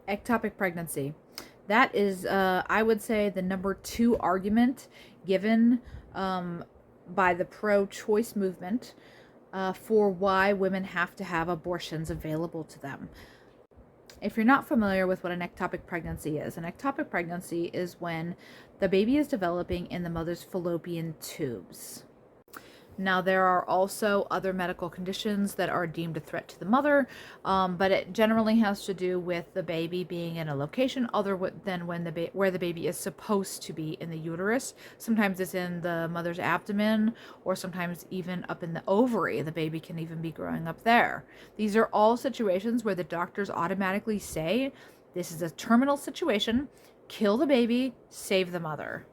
Ectopic pregnancy. That is, I would say, the number 2 argument given by the pro-choice movement for why women have to have abortions available to them. If you're not familiar with what an ectopic pregnancy is, an ectopic pregnancy is when the baby is developing in the mother's fallopian tubes. Now, there are also other medical conditions that are deemed a threat to the mother, but it generally has to do with the baby being in a location other than where the baby is supposed to be in the uterus. Sometimes it's in the mother's abdomen, or sometimes even up in the ovary. The baby can even be growing up there. These are all situations where the doctors automatically say, this is a terminal situation, kill the baby, save the mother.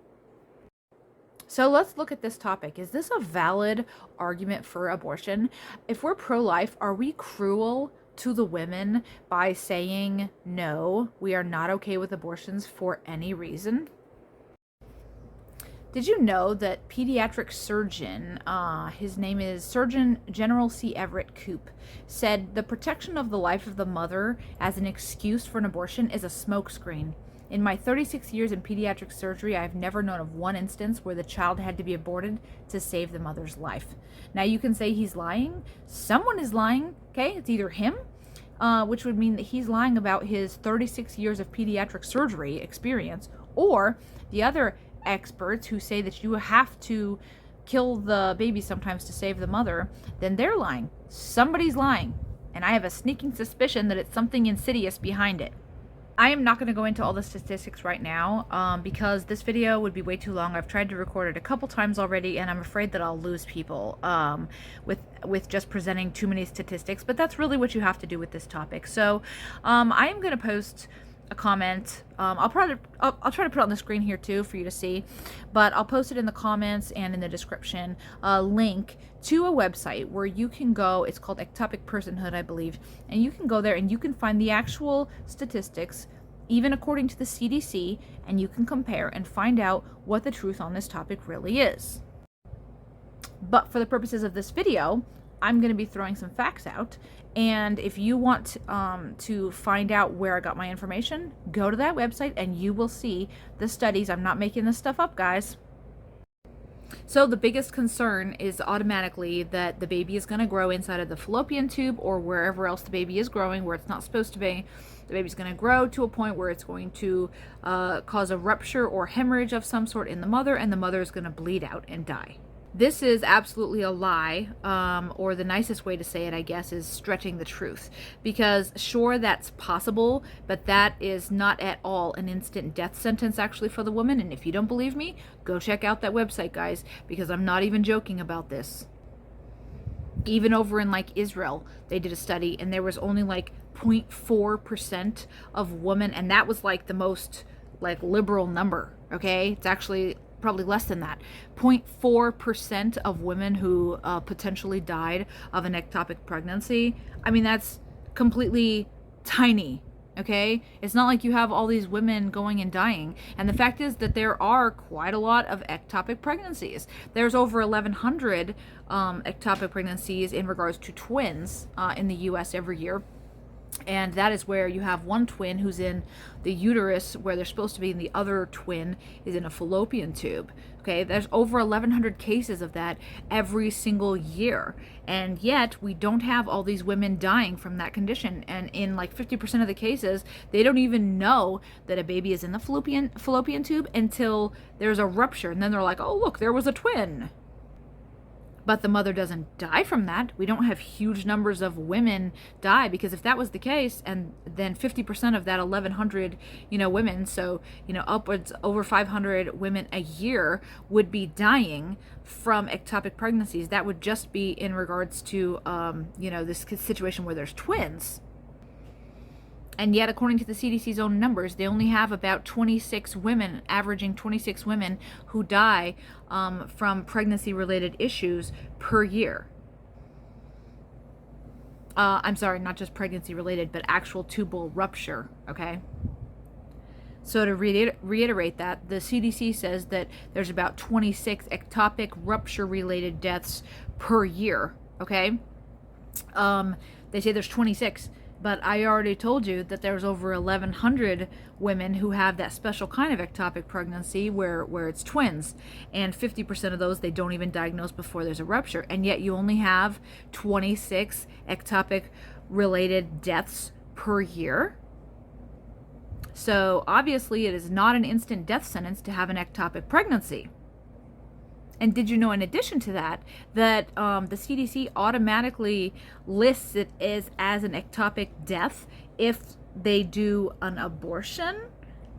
So let's look at this topic. Is this a valid argument for abortion? If we're pro-life, are we cruel to the women by saying, no, we are not okay with abortions for any reason? Did you know that pediatric surgeon, his name is Surgeon General C. Everett Koop, said the protection of the life of the mother as an excuse for an abortion is a smokescreen. In my 36 years in pediatric surgery, I've never known of one instance where the child had to be aborted to save the mother's life. Now, you can say he's lying. Someone is lying, okay? It's either him, which would mean that he's lying about his 36 years of pediatric surgery experience, or the other experts who say that you have to kill the baby sometimes to save the mother, then they're lying. Somebody's lying. And I have a sneaking suspicion that it's something insidious behind it. I am not going to go into all the statistics right now because this video would be way too long. I've tried to record it a couple times already, and I'm afraid that I'll lose people with just presenting too many statistics, but that's really what you have to do with this topic. So I am going to post a comment. I'll try to put it on the screen here too for you to see, but I'll post it in the comments and in the description, a link to a website where you can go. It's called Ectopic Personhood, I believe, and you can go there and you can find the actual statistics, even according to the CDC, and you can compare and find out what the truth on this topic really is. But for the purposes of this video, I'm going to be throwing some facts out, and if you want to find out where I got my information, go to that website and you will see the studies. I'm not making this stuff up, guys. So the biggest concern is automatically that the baby is going to grow inside of the fallopian tube or wherever else the baby is growing, where it's not supposed to be. The baby's going to grow to a point where it's going to cause a rupture or hemorrhage of some sort in the mother, and the mother is going to bleed out and die. This is absolutely a lie, or the nicest way to say it, I guess, is stretching the truth. Because sure, that's possible, but that is not at all an instant death sentence actually for the woman. And if you don't believe me, go check out that website, guys, because I'm not even joking about this. Even over in like Israel, they did a study and there was only like 0.4% of women, and that was like the most like liberal number, okay? It's actually probably less than that. 0.4% of women who potentially died of an ectopic pregnancy. I mean, that's completely tiny, okay? It's not like you have all these women going and dying. And the fact is that there are quite a lot of ectopic pregnancies. There's over 1,100 ectopic pregnancies in regards to twins in the US every year. And that is where you have one twin who's in the uterus where they're supposed to be, and the other twin is in a fallopian tube. Okay, there's over 1,100 cases of that every single year. And yet we don't have all these women dying from that condition. And in like 50% of the cases, they don't even know that a baby is in the fallopian tube until there's a rupture. And then they're like, oh, look, there was a twin. But the mother doesn't die from that. We don't have huge numbers of women die, because if that was the case, and then 50% of that 1,100, women, so, upwards over 500 women a year would be dying from ectopic pregnancies. That would just be in regards to, this situation where there's twins. And yet, according to the CDC's own numbers, they only have about 26 women, averaging 26 women who die from pregnancy-related issues per year. I'm sorry, not just pregnancy-related, but actual tubal rupture, okay? So to reiterate that, the CDC says that there's about 26 ectopic rupture-related deaths per year, okay? They say there's 26. But I already told you that there's over 1,100 women who have that special kind of ectopic pregnancy where it's twins. And 50% of those they don't even diagnose before there's a rupture. And yet you only have 26 ectopic related deaths per year. So obviously it is not an instant death sentence to have an ectopic pregnancy. And did you know, in addition to that, that the CDC automatically lists it as an ectopic death if they do an abortion?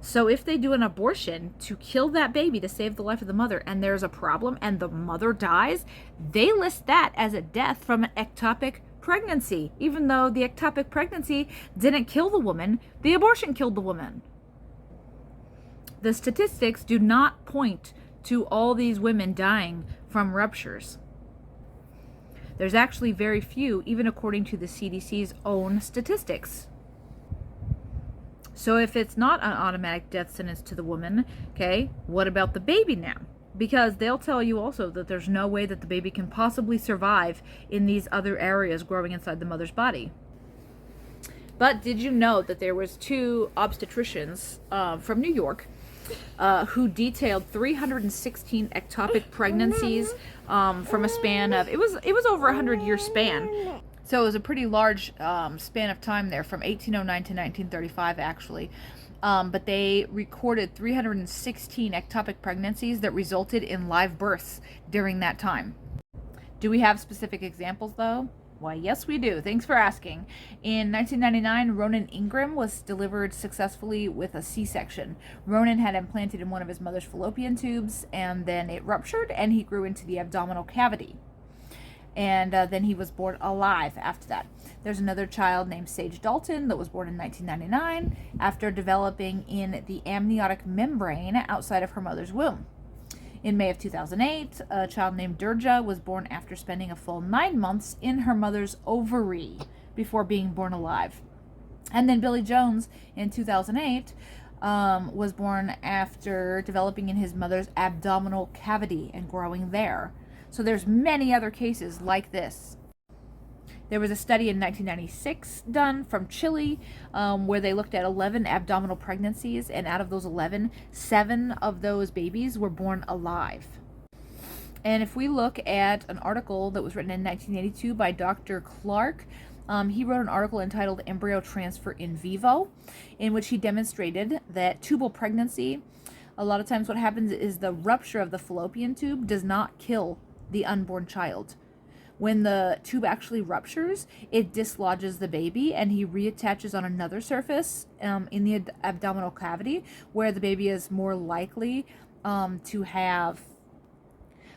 So if they do an abortion to kill that baby to save the life of the mother, and there's a problem and the mother dies, they list that as a death from an ectopic pregnancy. Even though the ectopic pregnancy didn't kill the woman, the abortion killed the woman. The statistics do not point to all these women dying from ruptures. There's actually very few, even according to the CDC's own statistics. So if it's not an automatic death sentence to the woman, okay, what about the baby now? Because they'll tell you also that there's no way that the baby can possibly survive in these other areas growing inside the mother's body. But did you know that there was 2 obstetricians from New York who detailed 316 ectopic pregnancies from a span of, it was over a 100-year span. So it was a pretty large span of time there, from 1809 to 1935 actually. But they recorded 316 ectopic pregnancies that resulted in live births during that time. Do we have specific examples though? Why, yes, we do. Thanks for asking. In 1999, Ronan Ingram was delivered successfully with a C-section. Ronan had implanted in one of his mother's fallopian tubes, and then it ruptured, and he grew into the abdominal cavity. And then he was born alive after that. There's another child named Sage Dalton that was born in 1999 after developing in the amniotic membrane outside of her mother's womb. In May of 2008, a child named Durja was born after spending a full 9 months in her mother's ovary before being born alive. And then Billy Jones in 2008 was born after developing in his mother's abdominal cavity and growing there. So there's many other cases like this. There was a study in 1996 done from Chile where they looked at 11 abdominal pregnancies, and out of those 11, 7 of those babies were born alive. And if we look at an article that was written in 1982 by Dr. Clark, he wrote an article entitled Embryo Transfer in Vivo, in which he demonstrated that tubal pregnancy, a lot of times what happens is the rupture of the fallopian tube does not kill the unborn child. When the tube actually ruptures, it dislodges the baby and he reattaches on another surface in the abdominal cavity, where the baby is more likely to have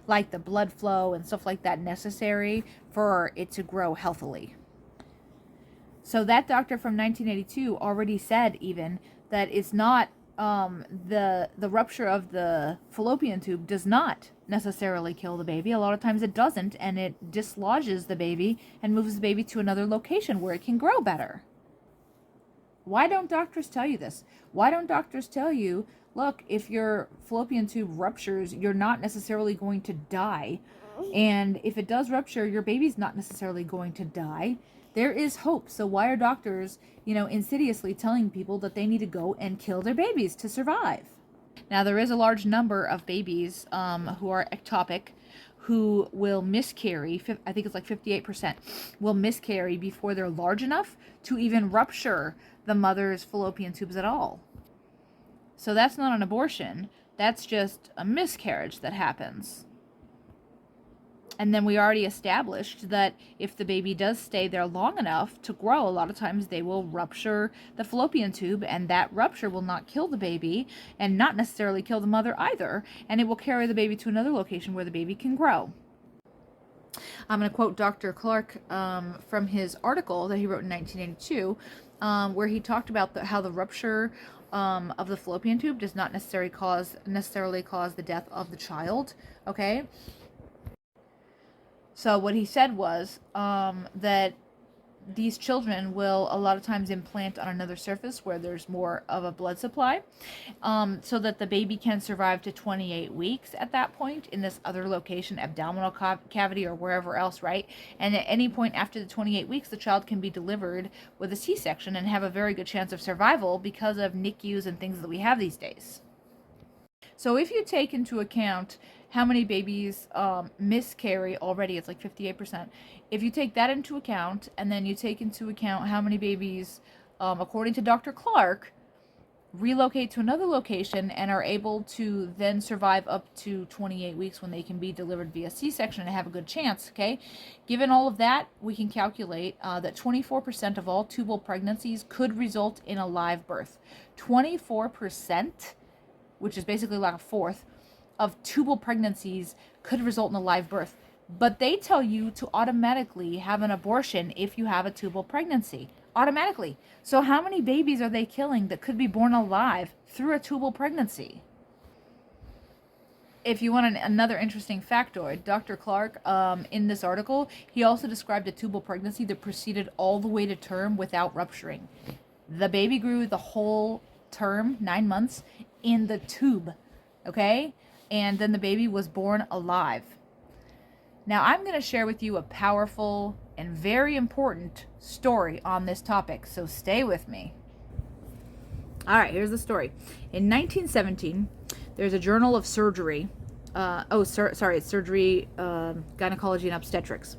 like the blood flow and stuff like that necessary for it to grow healthily. So that doctor from 1982 already said even that it's not the rupture of the fallopian tube does not necessarily kill the baby. A lot of times it doesn't, and it dislodges the baby and moves the baby to another location where it can grow better. Why don't doctors tell you this? Why don't doctors tell you, look, if your fallopian tube ruptures, you're not necessarily going to die, and if it does rupture, your baby's not necessarily going to die. There is hope. So why are doctors, insidiously telling people that they need to go and kill their babies to survive? Now, there is a large number of babies who are ectopic who will miscarry. I think it's like 58% will miscarry before they're large enough to even rupture the mother's fallopian tubes at all. So that's not an abortion. That's just a miscarriage that happens. And then we already established that if the baby does stay there long enough to grow, a lot of times they will rupture the fallopian tube, and that rupture will not kill the baby and not necessarily kill the mother either, and it will carry the baby to another location where the baby can grow. I'm going to quote Dr. Clark from his article that he wrote in 1982, where he talked about how the rupture of the fallopian tube does not necessarily cause the death of the child. Okay. So what he said was that these children will a lot of times implant on another surface where there's more of a blood supply, so that the baby can survive to 28 weeks at that point in this other location, abdominal cavity or wherever else, right? And at any point after the 28 weeks, the child can be delivered with a C-section and have a very good chance of survival because of NICUs and things that we have these days. So if you take into account how many babies miscarry already, it's like 58%. If you take that into account, and then you take into account how many babies, according to Dr. Clark, relocate to another location and are able to then survive up to 28 weeks when they can be delivered via C-section and have a good chance, okay? Given all of that, we can calculate that 24% of all tubal pregnancies could result in a live birth. 24%, which is basically like a fourth, of tubal pregnancies could result in a live birth. But they tell you to automatically have an abortion if you have a tubal pregnancy. Automatically. So how many babies are they killing that could be born alive through a tubal pregnancy? If you want another interesting factoid, Dr. Clark, in this article, he also described a tubal pregnancy that proceeded all the way to term without rupturing. The baby grew the whole term, 9 months, in the tube, okay? And then the baby was born alive. Now, I'm going to share with you a powerful and very important story on this topic, so stay with me. All right, here's the story. In 1917, there's a journal of surgery. It's surgery, gynecology, and obstetrics.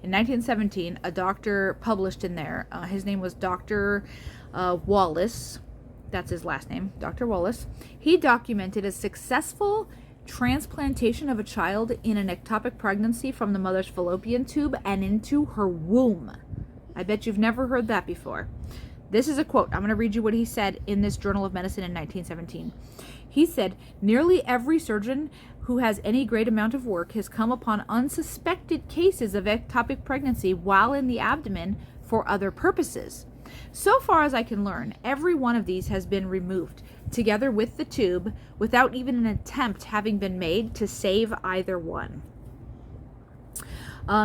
In 1917, a doctor published in there. His name was Dr. Wallace. That's his last name, Dr. Wallace. He documented a successful transplantation of a child in an ectopic pregnancy from the mother's fallopian tube and into her womb. I bet you've never heard that before. This is a quote. I'm going to read you what he said in this Journal of Medicine in 1917. He said, "Nearly every surgeon who has any great amount of work has come upon unsuspected cases of ectopic pregnancy while in the abdomen for other purposes. So far as I can learn, every one of these has been removed, together with the tube, without even an attempt having been made to save either one."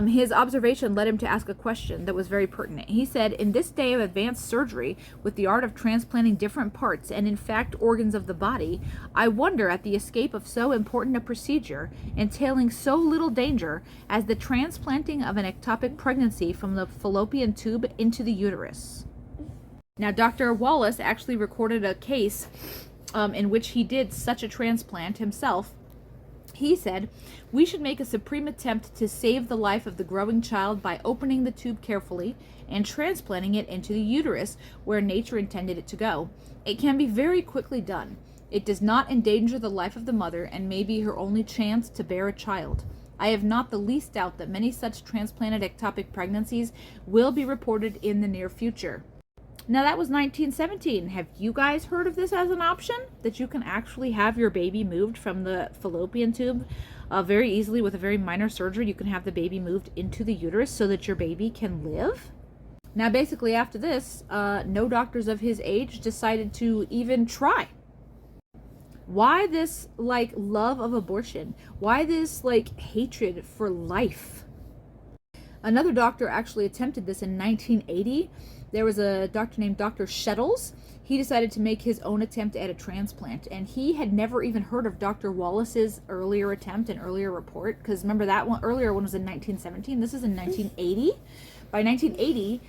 His observation led him to ask a question that was very pertinent. He said, "In this day of advanced surgery, with the art of transplanting different parts and in fact organs of the body, I wonder at the escape of so important a procedure, entailing so little danger as the transplanting of an ectopic pregnancy from the fallopian tube into the uterus." Now, Dr. Wallace actually recorded a case in which he did such a transplant himself. He said, "We should make a supreme attempt to save the life of the growing child by opening the tube carefully and transplanting it into the uterus where nature intended it to go. It can be very quickly done. It does not endanger the life of the mother and may be her only chance to bear a child. I have not the least doubt that many such transplanted ectopic pregnancies will be reported in the near future." Now, that was 1917. Have you guys heard of this as an option? That you can actually have your baby moved from the fallopian tube very easily with a very minor surgery. You can have the baby moved into the uterus so that your baby can live? Now, basically, after this, no doctors of his age decided to even try. Why this, love of abortion? Why this, hatred for life? Another doctor actually attempted this in 1980. There was a doctor named Dr. Shettles. He decided to make his own attempt at a transplant, and he had never even heard of Dr. Wallace's earlier attempt and earlier report, because remember that one earlier one was in 1917. This is in 1980. By 1980,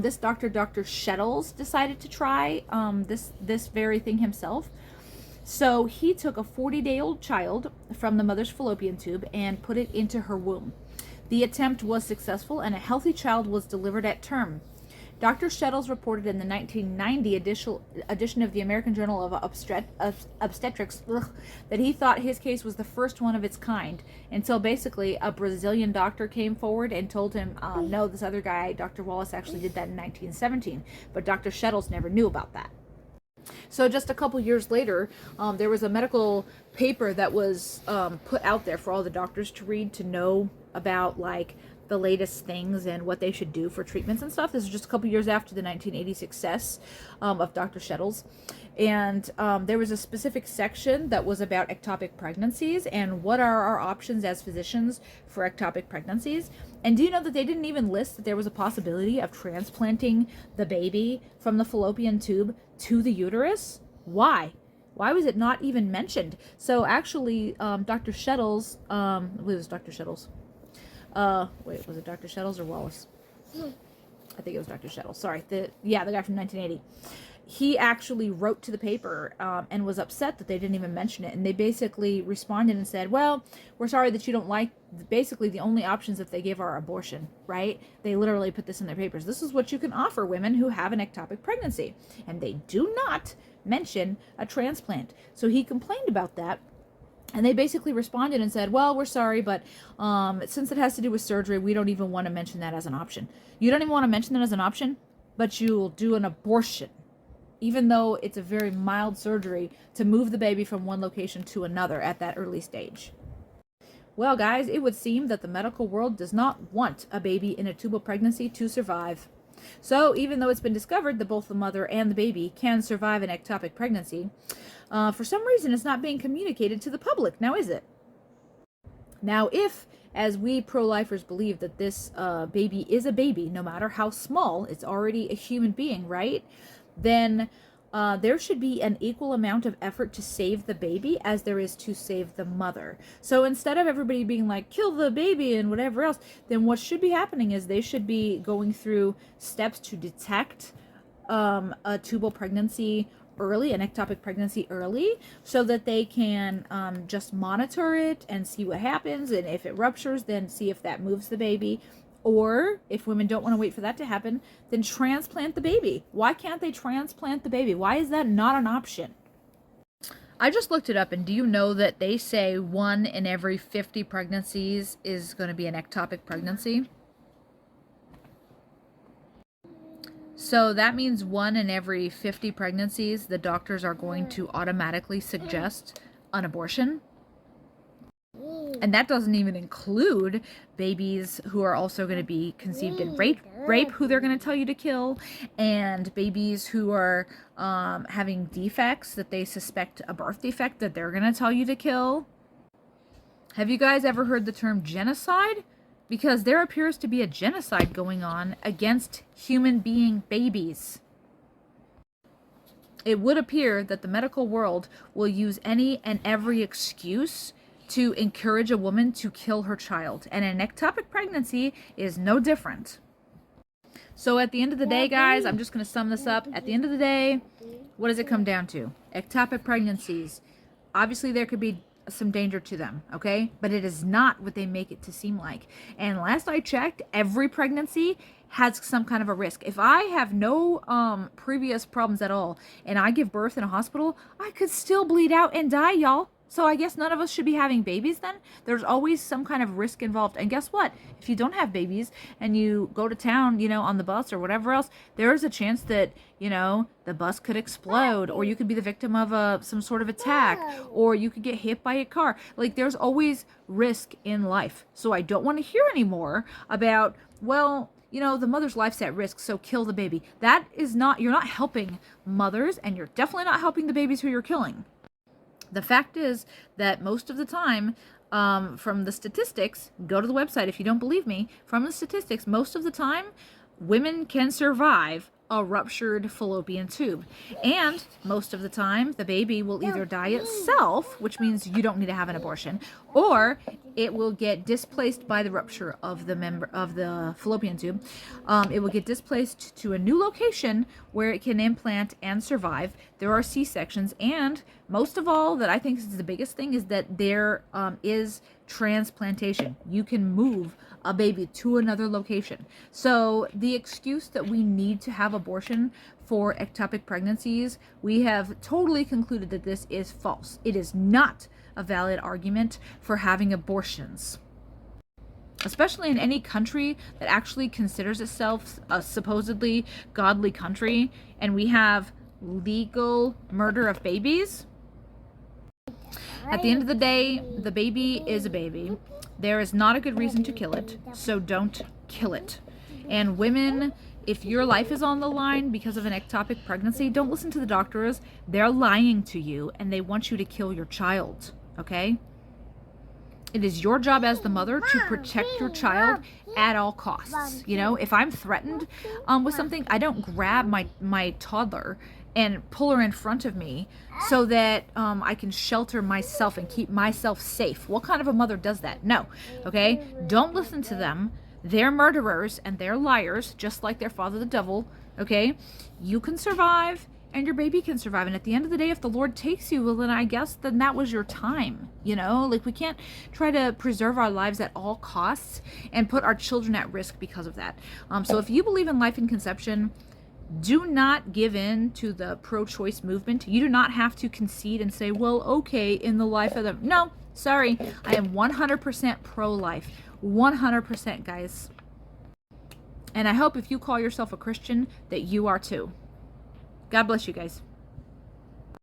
this Dr. Shettles decided to try this very thing himself. So he took a 40-day-old child from the mother's fallopian tube and put it into her womb. The attempt was successful, and a healthy child was delivered at term. Dr. Shettles reported in the 1990 edition of the American Journal of Obstetrics that he thought his case was the first one of its kind, until basically a Brazilian doctor came forward and told him, no, this other guy, Dr. Wallace, actually did that in 1917, but Dr. Shettles never knew about that. So just a couple years later, there was a medical paper that was put out there for all the doctors to read, to know about the latest things and what they should do for treatments and stuff. This is just a couple years after the 1980 success of Dr. Shettles. And there was a specific section that was about ectopic pregnancies and what are our options as physicians for ectopic pregnancies. And do you know that they didn't even list that there was a possibility of transplanting the baby from the fallopian tube to the uterus? Why? Why was it not even mentioned? So actually, Dr. Shettles, I believe it was Dr. Shettles. Wait, was it Dr. Shettles or Wallace? I think it was Dr. Shettles. Sorry. The guy from 1980. He actually wrote to the paper and was upset that they didn't even mention it. And they basically responded and said, well, we're sorry that you don't like, basically the only options that they give are abortion, right? They literally put this in their papers. This is what you can offer women who have an ectopic pregnancy. And they do not mention a transplant. So he complained about that. And they basically responded and said, well, we're sorry, but since it has to do with surgery, we don't even want to mention that as an option. You don't even want to mention that as an option, but you'll do an abortion, even though it's a very mild surgery to move the baby from one location to another at that early stage. Well, guys, it would seem that the medical world does not want a baby in a tubal pregnancy to survive. So even though it's been discovered that both the mother and the baby can survive an ectopic pregnancy, for some reason it's not being communicated to the public. Now is it? Now if, as we pro-lifers believe that this baby is a baby, no matter how small, it's already a human being, right? Then there should be an equal amount of effort to save the baby as there is to save the mother. So instead of everybody being like, kill the baby and whatever else, then what should be happening is they should be going through steps to detect a tubal pregnancy early, an ectopic pregnancy early, so that they can just monitor it and see what happens. And if it ruptures, then see if that moves the baby. Or if women don't want to wait for that to happen, then transplant the baby. Why can't they transplant the baby? Why is that not an option? I just looked it up, and do you know that they say 1 in every 50 pregnancies is going to be an ectopic pregnancy? So that means 1 in every 50 pregnancies, the doctors are going to automatically suggest an abortion. And that doesn't even include babies who are also going to be conceived in rape who they're going to tell you to kill, and babies who are having defects that they suspect a birth defect that they're going to tell you to kill. Have you guys ever heard the term genocide? Because there appears to be a genocide going on against human being babies. It would appear that the medical world will use any and every excuse to encourage a woman to kill her child. And an ectopic pregnancy is no different. So at the end of the day, guys, I'm just going to sum this up. At the end of the day, what does it come down to? Ectopic pregnancies. Obviously, there could be some danger to them, okay? But it is not what they make it to seem like. And last I checked, every pregnancy has some kind of a risk. If I have no previous problems at all and I give birth in a hospital, I could still bleed out and die, y'all. So I guess none of us should be having babies then. There's always some kind of risk involved. And guess what? If you don't have babies and you go to town, on the bus or whatever else, there is a chance that, the bus could explode, or you could be the victim of some sort of attack, or you could get hit by a car. Like, there's always risk in life. So I don't want to hear anymore about, well, the mother's life's at risk, so kill the baby. That is not, you're not helping mothers, and you're definitely not helping the babies who you're killing. The fact is that most of the time, from the statistics, go to the website if you don't believe me, from the statistics, most of the time, women can survive a ruptured fallopian tube. And most of the time, the baby will either die itself, which means you don't need to have an abortion, or it will get displaced by the rupture of the fallopian tube. It will get displaced to a new location where it can implant and survive. There are C-sections, and most of all, that I think is the biggest thing, is that there is transplantation. You can move a baby to another location. So the excuse that we need to have abortion for ectopic pregnancies, we have totally concluded that this is false. It is not a valid argument for having abortions, especially in any country that actually considers itself a supposedly godly country, and we have legal murder of babies. At the end of the day, the baby is a baby. There is not a good reason to kill it, so don't kill it. And women, if your life is on the line because of an ectopic pregnancy, don't listen to the doctors. They're lying to you and they want you to kill your child, okay? It is your job as the mother to protect your child at all costs. You know, if I'm threatened with something, I don't grab my toddler and pull her in front of me so that I can shelter myself and keep myself safe. What kind of a mother does that? No, okay? Don't listen to them. They're murderers and they're liars, just like their father, the devil, okay? You can survive and your baby can survive. And at the end of the day, if the Lord takes you, well, then I guess then that was your time, you know? Like, we can't try to preserve our lives at all costs and put our children at risk because of that. So if you believe in life and conception, do not give in to the pro-choice movement. You do not have to concede and say, well, okay, in the life of the... No, sorry. I am 100% pro-life. 100%, guys. And I hope if you call yourself a Christian that you are too. God bless you guys.